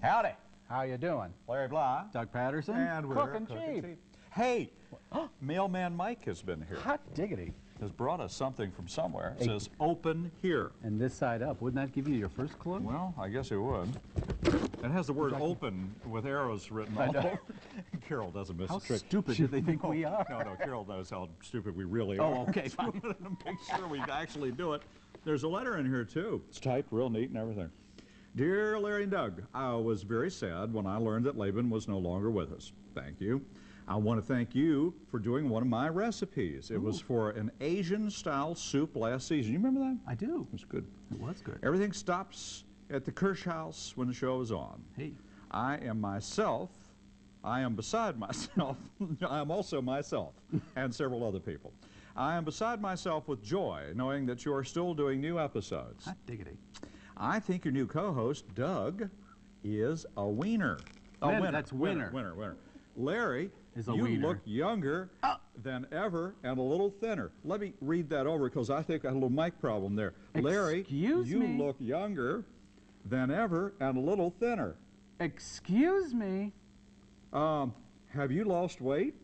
Howdy. How you doing? Larry Bly. Doug Patterson. And we're Cookin' Cheap. Hey, Mailman Mike has been here. Hot diggity. Has brought us something from somewhere. It says, open here. And this side up. Wouldn't that give you your first clue? Well, I guess it would. It has the word open with arrows written all over. Carol doesn't miss a trick. How stupid do they think we are? No, Carol knows how stupid we really are. Oh, okay, fine. To make sure we actually do it. There's a letter in here, too. It's typed real neat and everything. Dear Larry and Doug, I was very sad when I learned that Laban was no longer with us. Thank you. I want to thank you for doing one of my recipes. It was for an Asian-style soup last season. You remember that? I do. It was good. It was good. Everything stops at the Kirsch house when the show is on. Hey. I am myself. I am beside myself. I am also myself and several other people. I am beside myself with joy, knowing that you are still doing new episodes. Hot diggity. I think your new co-host, Doug, is a wiener. Winner. That's winner. Winner. Larry, is a you wiener. Look younger than ever and a little thinner. Let me read that over because I think I had a little mic problem there. Larry, you look younger than ever and a little thinner. Excuse me? Have you lost weight?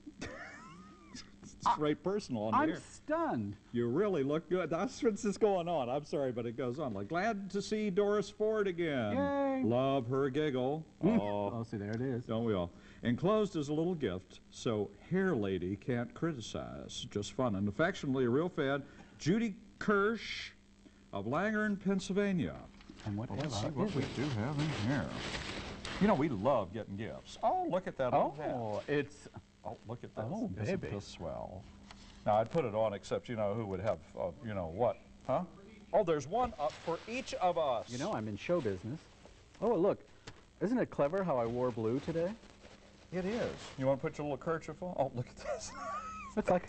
It's very personal on I'm here. stunned. You really look good. That's what's just going on. I'm sorry, but it goes on. Like, glad to see Doris Ford again. Yay. Love her giggle. Oh, see, there it is. Don't we all? Enclosed is a little gift, so Hair Lady can't criticize. Just fun. And affectionately, a real fan, Judy Kirsch of Langern, Pennsylvania. And what Let's see what we do have in here. You know, we love getting gifts. Oh, look at that. Oh, it's... Oh, look at this. Oh, Isn't baby. this swell? Now, I'd put it on, except you know who would have, you know what, huh? Oh, there's one up for each of us. You know, I'm in show business. Oh, look. Isn't it clever how I wore blue today? It is. You want to put your little kerchief on? Oh, look at this. It's like...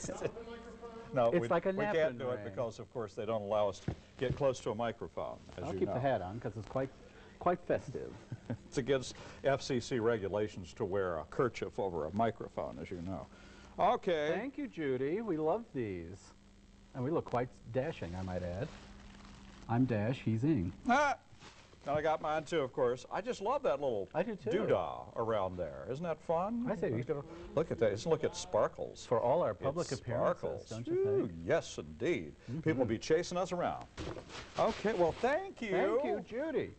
No, it's like a we napkin can't do it ring. because, of course, they don't allow us to get close to a microphone, as I'll you keep know. the hat on because it's quite festive. It's against FCC regulations to wear a kerchief over a microphone, as you know. Okay. Thank you, Judy. We love these. And we look quite dashing, I might add. I'm Dash, he's Ing. Ah! And I got mine, too, of course. I just love that little I do, too. doodah around there. Isn't that fun? I say, Look at that. Just look at sparkles. for all our public appearances, Sparkles. don't you Ooh, think? yes, indeed. People will be chasing us around. Okay, well, thank you. Thank you, Judy.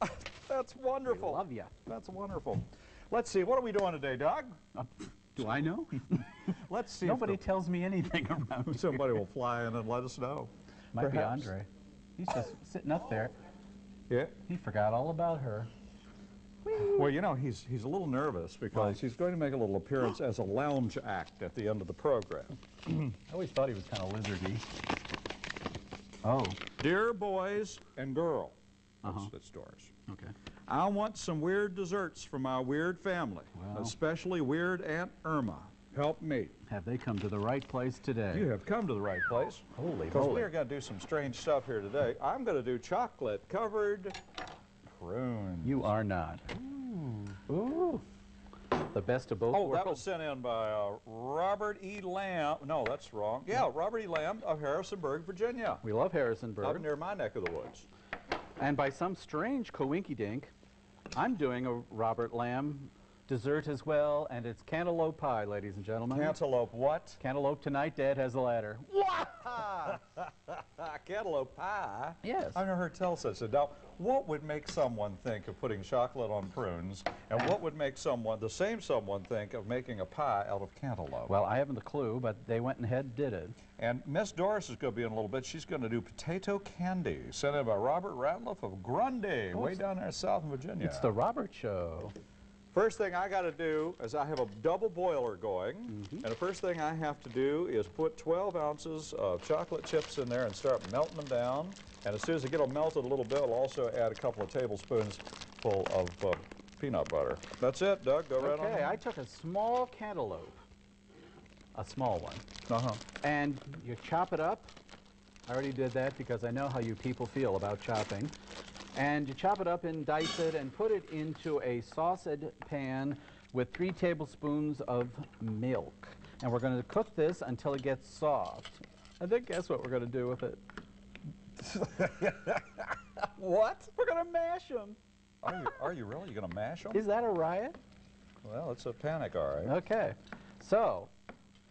That's wonderful. We love you. That's wonderful. Let's see, what are we doing today, Doug? Do I know? Let's see. Nobody tells me anything around here. Somebody will fly in and let us know. Might be Perhaps. Andre. He's just sitting up there. Yeah. He forgot all about her. Well, you know, he's a little nervous because he's going to make a little appearance as a lounge act at the end of the program. I always thought he was kind of lizardy. Oh. Dear boys and girl, Uh-huh. that's Doris. Okay. I want some weird desserts from my weird family, Well. especially weird Aunt Irma. Help me. Have they come to the right place today? You have come to the right place. Holy Because moly. we are going to do some strange stuff here today. I'm going to do chocolate-covered prunes. You are not. Ooh. The best of both Oh, worlds. that was sent in by Robert E. Lamb. No, that's wrong. Yeah, Robert E. Lamb of Harrisonburg, Virginia. We love Harrisonburg. Up near my neck of the woods. And by some strange coinkydink, I'm doing a Robert Lamb dessert as well, and it's cantaloupe pie, ladies and gentlemen. Cantaloupe what? Cantaloupe tonight, Dad has the ladder. Cantaloupe pie? Yes. I've never heard tell such a. Now, what would make someone think of putting chocolate on prunes, and what would make someone, the same someone, think of making a pie out of cantaloupe? Well, I haven't a clue, but they went ahead and did it. And Miss Doris is going to be in a little bit. She's going to do potato candy, sent in by Robert Ratliff of Grundy, way down there south in Virginia. It's the Robert Show. First thing I got to do is I have a double boiler going, and the first thing I have to do is put 12 ounces of chocolate chips in there and start melting them down. And as soon as I get them melted a little bit, I'll also add a couple of tablespoons full of peanut butter. That's it, Doug. Go right on. Okay, I took a small cantaloupe, a small one, and you chop it up. I already did that because I know how you people feel about chopping. And you chop it up and dice it and put it into a sauced pan with 3 tablespoons of milk. And we're going to cook this until it gets soft. And then guess what we're going to do with it? What? We're going to mash them. Are you really? You gonna mash them? Is that a riot? Well, it's a panic, all right. Okay. So,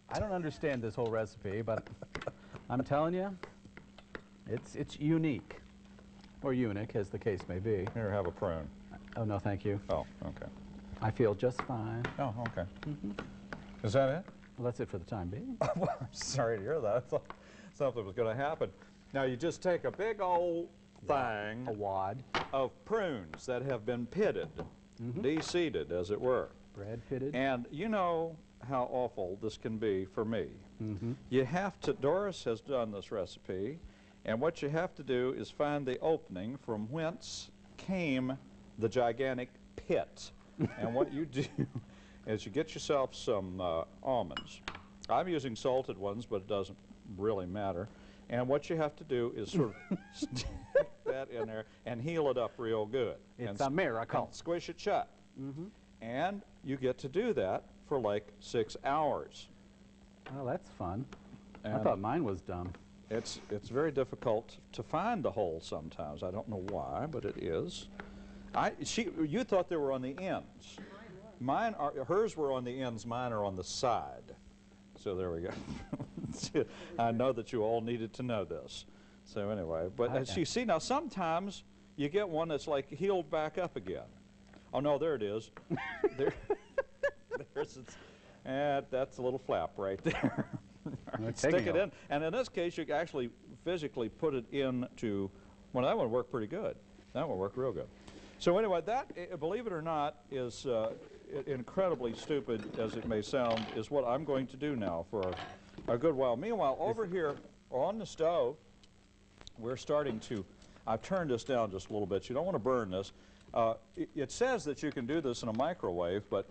I don't understand this whole recipe, but I'm telling you, it's unique. Or unique, as the case may be. Here, have a prune. Oh, no, thank you. Oh, okay. I feel just fine. Oh, okay. Is that it? Well, that's it for the time being. Well, I'm sorry to hear that. I thought something was going to happen. Now, you just take a big old thing A wad. of prunes that have been pitted, de-seeded, as it were. Bread pitted. And you know how awful this can be for me. You have to, Doris has done this recipe, and what you have to do is find the opening from whence came the gigantic pit. And what you do is you get yourself some almonds. I'm using salted ones, but it doesn't really matter. And what you have to do is sort of stick that in there and heal it up real good. It's a miracle. And squish it shut. And you get to do that for like 6 hours. Well, that's fun. I And thought mine was dumb. it's very difficult to find the hole sometimes. I don't know why, but it is. You thought they were on the ends. Hers were on the ends, mine are on the side. So there we go. I know that you all needed to know this. So anyway, but as you see now, sometimes you get one that's like healed back up again. Oh no, there it is. There's its, and that's a little flap right there. Stick it in, and in this case, you actually physically put it into. Well, that one worked pretty good. That one worked real good. So anyway, that, believe it or not, is incredibly stupid as it may sound, is what I'm going to do now for a good while. Meanwhile, over here on the stove, we're starting to, I've turned this down just a little bit. You don't want to burn this. It says that you can do this in a microwave, but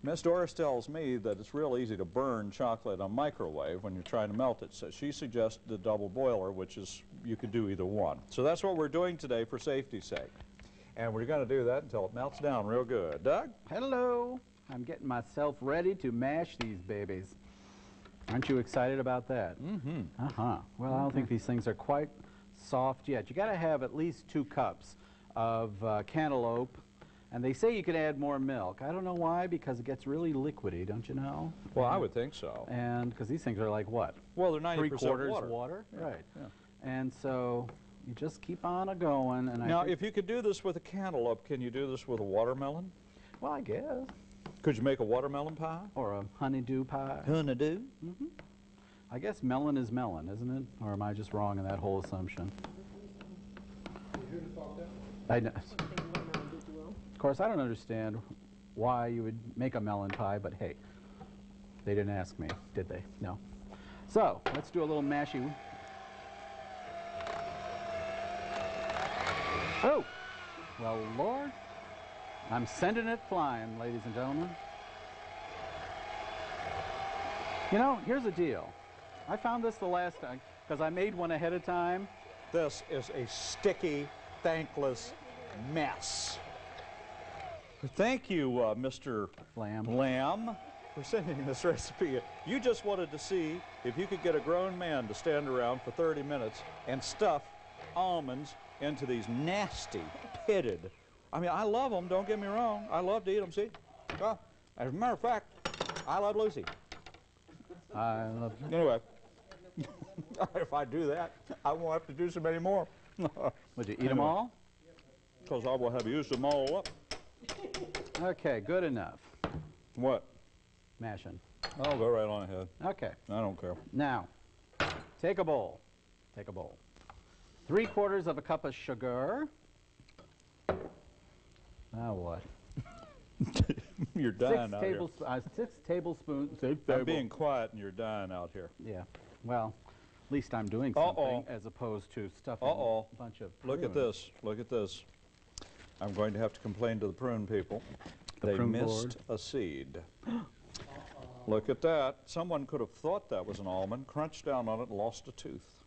Miss Doris tells me that it's real easy to burn chocolate in a microwave when you're trying to melt it. So she suggested the double boiler, which is, you could do either one. So that's what we're doing today for safety's sake. And we're going to do that until it melts down real good. Doug? Hello. I'm getting myself ready to mash these babies. Aren't you excited about that? Well, I don't think these things are quite soft yet. You got to have at least 2 cups of cantaloupe, and they say you could add more milk. I don't know why, because it gets really liquidy, don't you know? Well, I would think so. And because these things are like what? Well, they're 90% 3/4 water. Yeah. Right. Yeah. And so you just keep on a-going. And Now, if you could do this with a cantaloupe, can you do this with a watermelon? Well, I guess. Could you make a watermelon pie? Or a honeydew pie. Honeydew? I guess melon is melon, isn't it? Or am I just wrong in that whole assumption? I know. Of course, I don't understand why you would make a melon pie, but hey, they didn't ask me, did they? No. So, let's do a little mashy. Oh! Well, Lord, I'm sending it flying, ladies and gentlemen. You know, here's the deal. I found this the last time, because I made one ahead of time. This is a sticky, thankless mess. Thank you, Mr. Lamb, for sending this recipe. You just wanted to see if you could get a grown man to stand around for 30 minutes and stuff almonds into these nasty, pitted. I mean, I love them, don't get me wrong. I love to eat them, see? Well, as a matter of fact, I love Lucy. I love it. Anyway, if I do that, I won't have to do so many more. Would you eat them all? Because I will have used them all up. Okay, good enough. What? Mashing. I'll go right on ahead. Okay. I don't care. Now, take a bowl. Take a bowl. 3/4 of a cup of sugar. Now what? You're dying out here. 6 tablespoons. I'm being quiet and you're dying out here. Yeah. Well, at least I'm doing something as opposed to stuffing a bunch of prunes. Look at this. Look at this. I'm going to have to complain to the prune people. The they prune missed a seed. Look at that. Someone could have thought that was an almond, crunched down on it, and lost a tooth.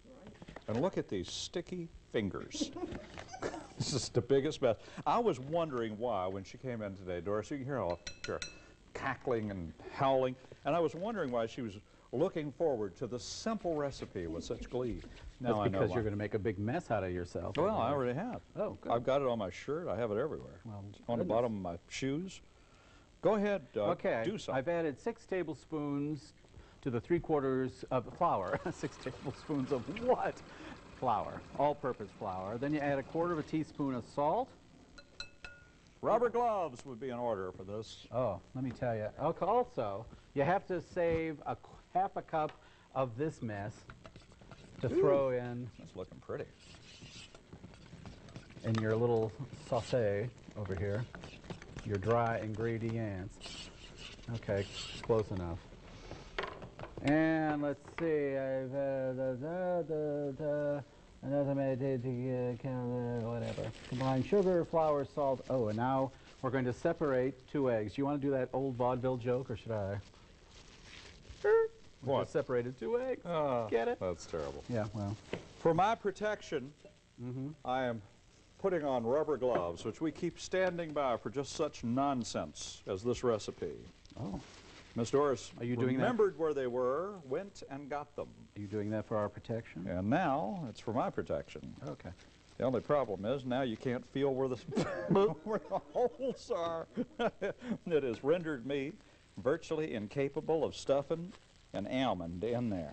And look at these sticky fingers. This is the biggest mess. I was wondering why when she came in today, Doris, you can hear her cackling and howling, and I was wondering why she was looking forward to the simple recipe with such glee. That's Now I know because why. you're going to make a big mess out of yourself. Well, I already have. Oh, good. I've got it on my shirt. I have it everywhere. Well, on the goodness. bottom of my shoes. Go ahead, Doug. Okay, Do something. I've added 6 tablespoons to the 3/4 of flour. 6 tablespoons of what? Flour, all-purpose flour. Then you add 1/4 teaspoon of salt. Rubber gloves would be in order for this. Oh, let me tell you. Also, you have to save half a cup of this mess to throw in That's looking pretty. your little sauté over here, your dry ingredients. Okay, close enough. And let's see, I've another whatever. Combine sugar, flour, salt. Oh, and now we're going to separate 2 eggs. Do you want to do that old vaudeville joke, or should I? We What? just separated 2 eggs. Get it? That's terrible. Yeah, well. For my protection, I am putting on rubber gloves, which we keep standing by for just such nonsense as this recipe. Oh. Miss Doris Are you doing that? remembered where they were, went and got them. Are you doing that for our protection? And now it's for my protection. Okay. The only problem is now you can't feel where the, where the holes are. It has rendered me virtually incapable of stuffing an almond in there.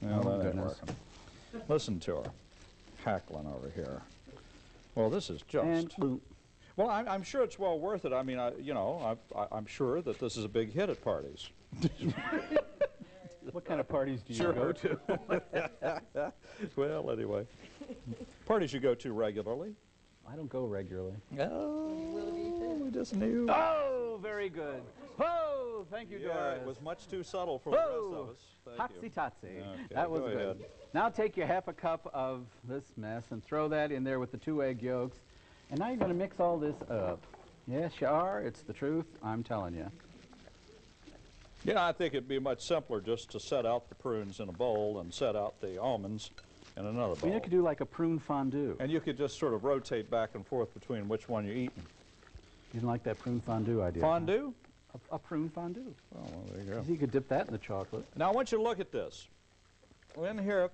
Well, Oh, that ain't goodness. working. Listen to her, hackling over here. Well, this is just... And Well, I'm sure it's well worth it. I mean, I'm sure that this is a big hit at parties. what kind of parties do you Sure. go to? Well, anyway, parties you go to regularly. I don't go regularly. Oh, we just knew. Oh, very good. Oh, thank you, Yeah, Doris. it was much too subtle for the rest of Whoa. us. Thank you. Totsy-totsy. Okay, That was go good. ahead. Now take your half a cup of this mess and throw that in there with the 2 egg yolks. And now you're going to mix all this up. Yes, you are. It's the truth. I'm telling you. Yeah, I think it'd be much simpler just to set out the prunes in a bowl and set out the almonds in another bowl. You could do like a prune fondue. And you could just sort of rotate back and forth between which one you're eating. You didn't like that prune fondue idea? Fondue? A prune fondue. Oh, well, there you go. You could dip that in the chocolate. Now, I want you to look at this. In here,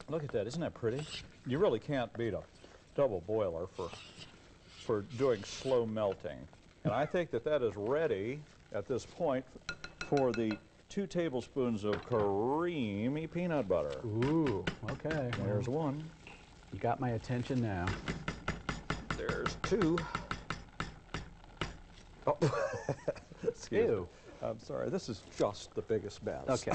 look at that. Isn't that pretty? You really can't beat a double boiler for doing slow melting. And I think that that is ready at this point for the 2 tablespoons of creamy peanut butter. Ooh, okay. There's one. You got my attention now. There's 2. Oh, excuse Ew. me. I'm sorry. This is just the biggest mess. Okay.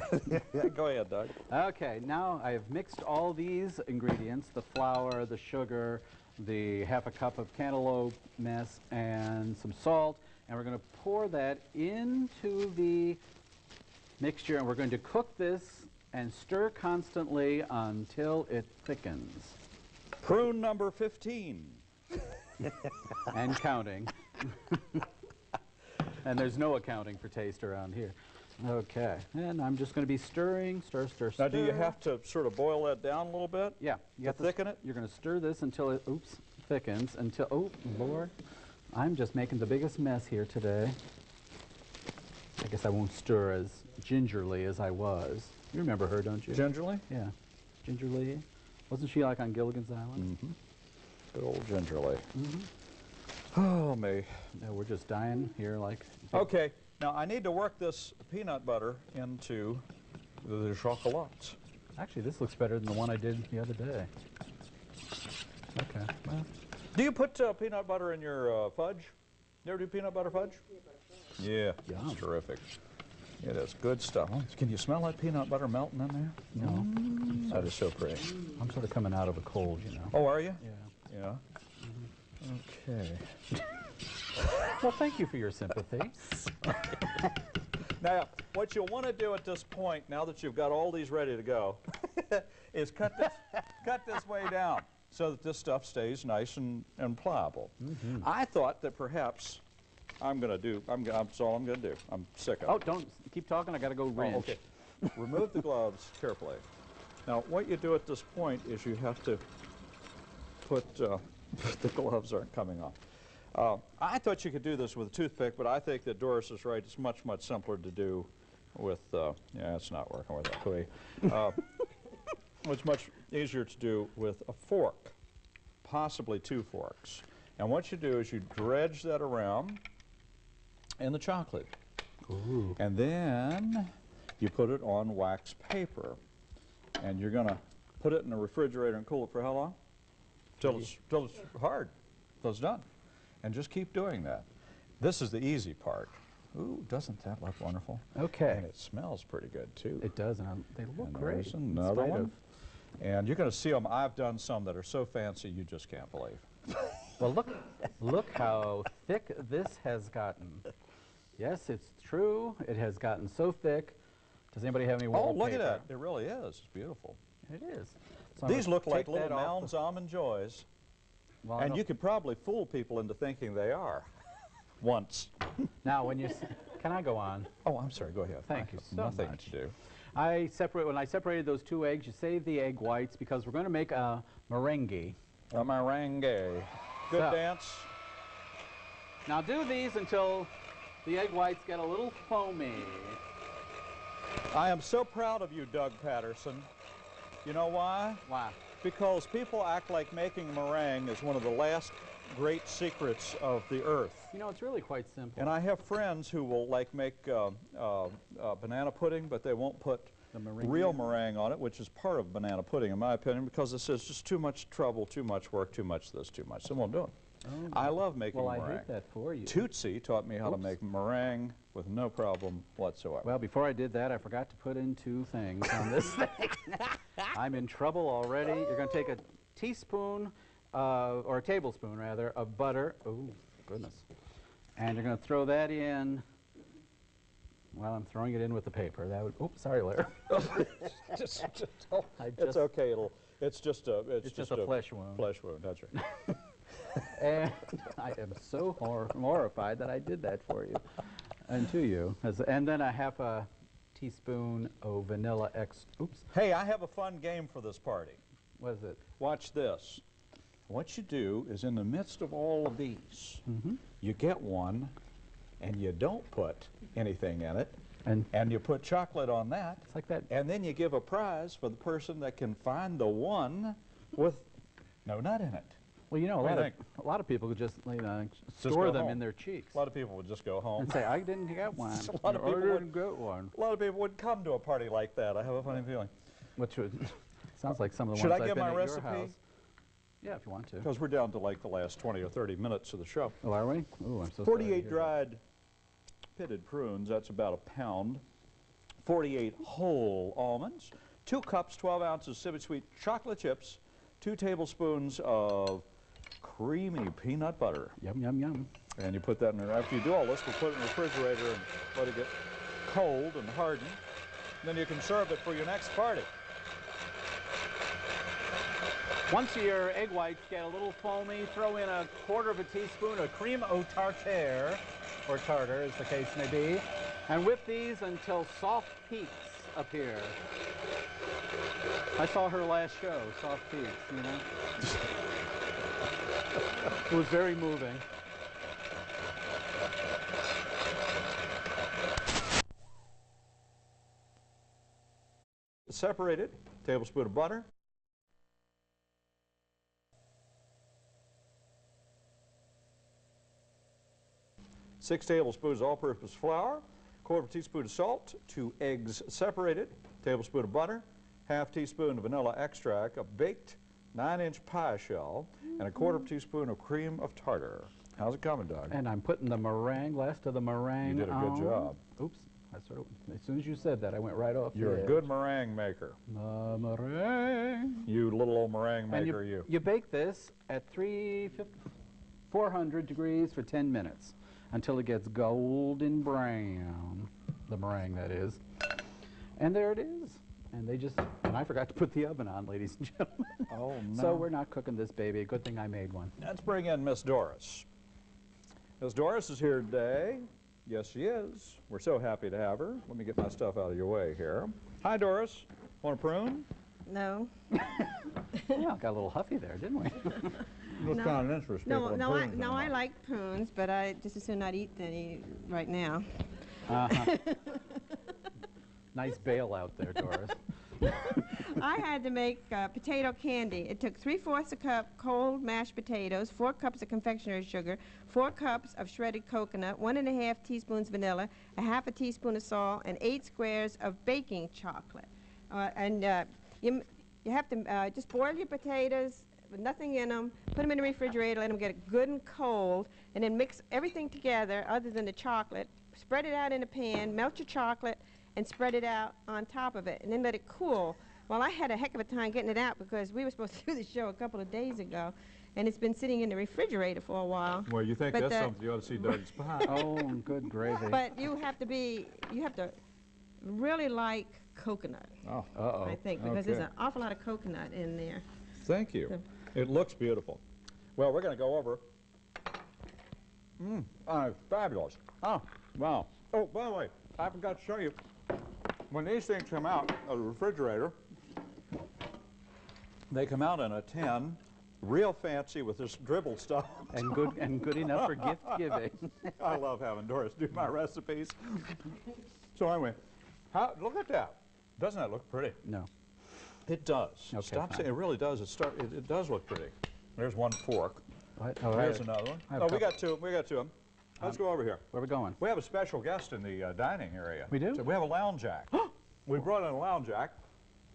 Yeah, go ahead, Doug. Okay, now I have mixed all these ingredients, the flour, the sugar, the half a cup of cantaloupe mess, and some salt, and we're going to pour that into the mixture, and we're going to cook this and stir constantly until it thickens. Prune number 15. And counting. And there's no accounting for taste around here. Okay, and I'm just going to be stirring, stir, stir, stir. Now, do you have to sort of boil that down a little bit? Yeah, you To have thicken it? You're going to stir this until it, thickens until, oh, Lord. I'm just making the biggest mess here today. I guess I won't stir as gingerly as I was. You remember her, don't you? Gingerly? Yeah, gingerly. Wasn't she like on Gilligan's Island? Mm-hmm. Good old gingerly. Oh, me. No, we're just dying here like... Okay, now I need to work this peanut butter into the chocolate. Actually, this looks better than the one I did the other day. Okay, well, Do you put peanut butter in your fudge? You ever do peanut butter fudge? Yeah, Yum. it's terrific. It is good stuff. Oh, can you smell that peanut butter melting in there? no. That is so pretty. I'm sort of coming out of a cold, you know. Oh, are you? Yeah. Yeah. Okay. Well, thank you for your sympathy. Now, what you'll want to do at this point, now that you've got all these ready to go, is cut this way down so that this stuff stays nice and pliable. I thought that perhaps that's all I'm going to do. I'm sick of it. Oh, don't keep talking. I got to go wrench. Oh, okay. Remove the gloves carefully. Now, what you do at this point is you have to put, the gloves aren't coming off. I thought you could do this with a toothpick, but I think that Doris is right. It's much, much simpler to do with, yeah, it's not working with that pui. It's much easier to do with a fork, possibly 2 forks. And what you do is you dredge that around in the chocolate. Ooh. And then you put it on wax paper. And you're going to put it in the refrigerator and cool it for how long? Till it's hard, till it's done. And just keep doing that. This is the easy part. Ooh, doesn't that look wonderful? Okay. And it smells pretty good, too. It does, and they look And great. there's another one. And you're going to see them. I've done some that are so fancy you just can't believe. Well, look how thick this has gotten. Yes, it's true. It has gotten so thick. Does anybody have any wallpaper? Oh, look at that. It really is. It's beautiful. It is. So These look like take little that off Mounds Almond Joys. Well, And you could probably fool people into thinking they are. Once. Now, when you... Can I go on? Oh, I'm sorry. Go ahead. Thank you so Nothing much. to do. When I separated those 2 eggs, you save the egg whites because we're going to make a meringue. A meringue. Good So- dance. Now do these until the egg whites get a little foamy. I am so proud of you, Doug Patterson. You know why? Why? Because people act like making meringue is one of the last great secrets of the earth. You know, it's really quite simple. And I have friends who will like make banana pudding, but they won't put The meringue. real meringue on it, which is part of banana pudding, in my opinion, because it says just too much trouble, too much work, too much this, too much. So they won't do it. Oh. I love making Well, I meringue. hate that for you. Tootsie taught me how to Oops. make meringue with no problem whatsoever. Well, before I did that, I forgot to put in 2 things on this thing. I'm in trouble already. You're going to take a teaspoon, or a tablespoon, rather, of butter. Oh, goodness. And you're going to throw that in. Well, I'm throwing it in with the paper. That would. Oops, sorry, Larry. It's okay. It's just a flesh wound. Flesh wound. That's right. And I am so horrified that I did that for you and to you. And then a half a teaspoon of vanilla oops, Hey, I have a fun game for this party. what is it? Watch this. What you do is in the midst of all of these, Mm-hmm. you get one and you don't put anything in it, And and you put chocolate on that, it's like that. and then you give a prize for the person that can find the one with no nut in it. Well, you know, What do you a lot of people could just Just store go them home. in their cheeks A lot of people would just go home. and say, I didn't get one. A lot of or people I would- didn't get one. A lot of people would come to a party like that. I have a funny feeling. Which would, sounds like some of the Should ones I I've give been my at recipe? your house. Yeah, if you want to. Because we're down to like the last 20 or 30 minutes of the show. Oh, are we? Ooh, I'm so sorry to 48 hear that. dried pitted prunes, that's about a pound. 48 whole almonds. 2 cups, 12 ounces semi-sweet chocolate chips. 2 tablespoons of creamy peanut butter. Yum, yum, yum. And you put that in there. After you do all this, we'll put it in the refrigerator and let it get cold and harden. Then you can serve it for your next party. Once your egg whites get a little foamy, throw in a 1/4 teaspoon of cream au tartare, or tartar as the case may be, and whip these until soft peaks appear. I saw her last show, Soft Peaks, you know. It was very moving. Separate it, tablespoon of butter. Six tablespoons all-purpose flour, 1/4 teaspoon of salt, 2 eggs separated, tablespoon of butter, 1/2 teaspoon of vanilla extract, a baked 9-inch pie shell, and a 1/4 teaspoon of cream of tartar. How's it coming, Doug? And I'm putting the meringue, last of the meringue You did a good on. job. Oops. I sort of, as soon as you said that, I went right off. You're the a edge. good meringue maker. The meringue. You little old meringue And maker, you. you bake this at 400 degrees for 10 minutes until it gets golden brown, the meringue that is. And there it is. And and I forgot to put the oven on, ladies and gentlemen. Oh, no. So we're not cooking this baby. Good thing I made one. Let's bring in Miss Doris. Miss Doris is here today. Yes, she is. We're so happy to have her. Let me get my stuff out of your way here. Hi, Doris. Want a prune? No. Yeah, got a little huffy there, didn't we? What No. kind of interest No, people in no, I, prunes no, I anymore? like prunes, but I just as soon not eat any right now. Uh-huh. Nice bailout there, Doris. I had to make potato candy. It took 3/4 a cup cold mashed potatoes, 4 cups of confectionery sugar, 4 cups of shredded coconut, 1½ teaspoons vanilla, a 1/2 teaspoon of salt, and 8 squares of baking chocolate. You have to just boil your potatoes with nothing in them, put them in the refrigerator, let them get good and cold, and then mix everything together other than the chocolate. Spread it out in a pan, melt your chocolate, and spread it out on top of it, and then let it cool. Well, I had a heck of a time getting it out because we were supposed to do the show a couple of days ago, and it's been sitting in the refrigerator for a while. Well, you think But that's something you ought to see Doug's pie. Oh, good gravy. But you have to really like coconut, Oh, I think, because okay. there's an awful lot of coconut in there. Thank you. It looks beautiful. Well, we're going to go over. Fabulous. Oh, Wow. Oh, by the way, I forgot to show you. When these things come out of the refrigerator, they come out in a tin, real fancy with this dribble stuff. and good enough for gift giving. I love having Doris do my recipes. So anyway, look at that. Doesn't that look pretty? No. It does. Okay, Stop fine. saying it really does. It does look pretty. There's one fork. What? Oh, There's another one. I have Oh, a we got two. We got two of them. Let's go over here. Where are we going? We have a special guest in the dining area. We do? So we have a lounge jack. We brought in a lounge jack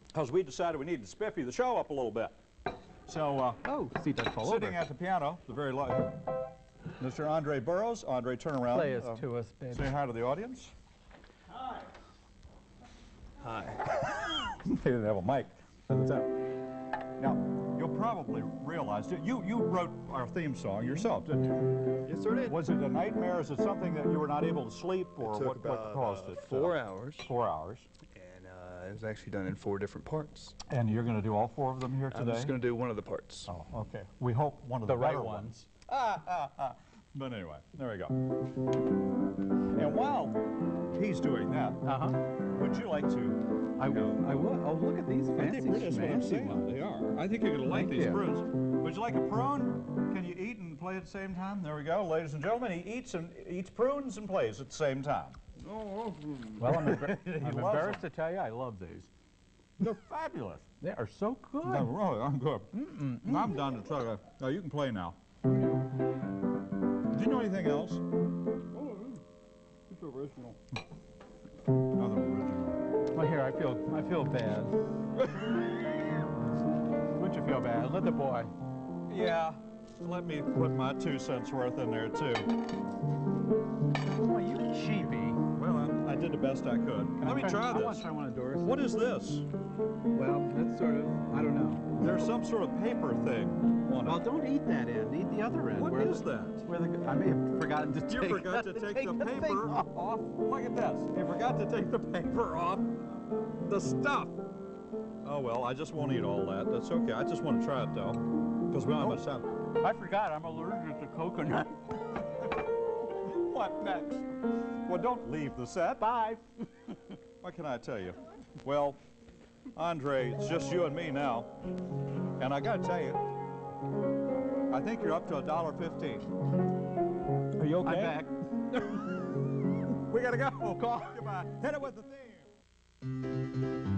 because we decided we needed to spiffy the show up a little bit. So Oh, see, that's all sitting over. at the piano, the very Mr. Andre Burroughs. Andre, turn around. Play us to us, baby. Say hi to the audience. Hi. He didn't have a mic at the time. Now, you'll probably realize that you wrote our theme song yourself, didn't you? Yes, sir, did. Was it a nightmare? Is it something that you were not able to sleep, or Took what about caused it? 4 hours, 4 hours. and it was actually done in 4 different parts. And you're going to do all 4 of them here today? I'm just going to do one of the parts. Oh, okay. We hope one of the right better ones. But anyway, there we go. And while he's doing that, would you like to? I will. Oh, look at these fancy schmancy ones. They are. I think you're going to like Thank these you. prunes. Would you like a prune? Can you eat and play at the same time? There we go, ladies and gentlemen. He eats prunes and plays at the same time. Well, I'm embarrassed to tell you, I love these. They're fabulous. They are so good. No, really, I'm good. I'm done to tell you. No, you can play now. Do you know anything else? Oh, it's original. Another original. Well, here, I feel bad. Don't you feel bad? Let the boy. Yeah, let me put my 2 cents worth in there too. Oh, you cheapy. Well, I did the best I could. Let me try I want this. to try one of Doris. What is this? Well, that's sort of, I don't know. There's some sort of paper thing on Well, it. don't eat that end. Eat the other end. What where is that? I may have forgotten to take. You forgot to take the thing paper off. Look at this. You forgot to take the paper off the stuff. Oh, well, I just won't eat all that. That's okay. I just want to try it, though, because we don't have much time. I forgot. I'm allergic to coconut. What next? Well, don't leave the set. Bye. What can I tell you? Well, Andre, it's just you and me now. And I got to tell you, I think you're up to $1.15. Are you okay? I'm back. We got to go. Goodbye. Hit it with the theme.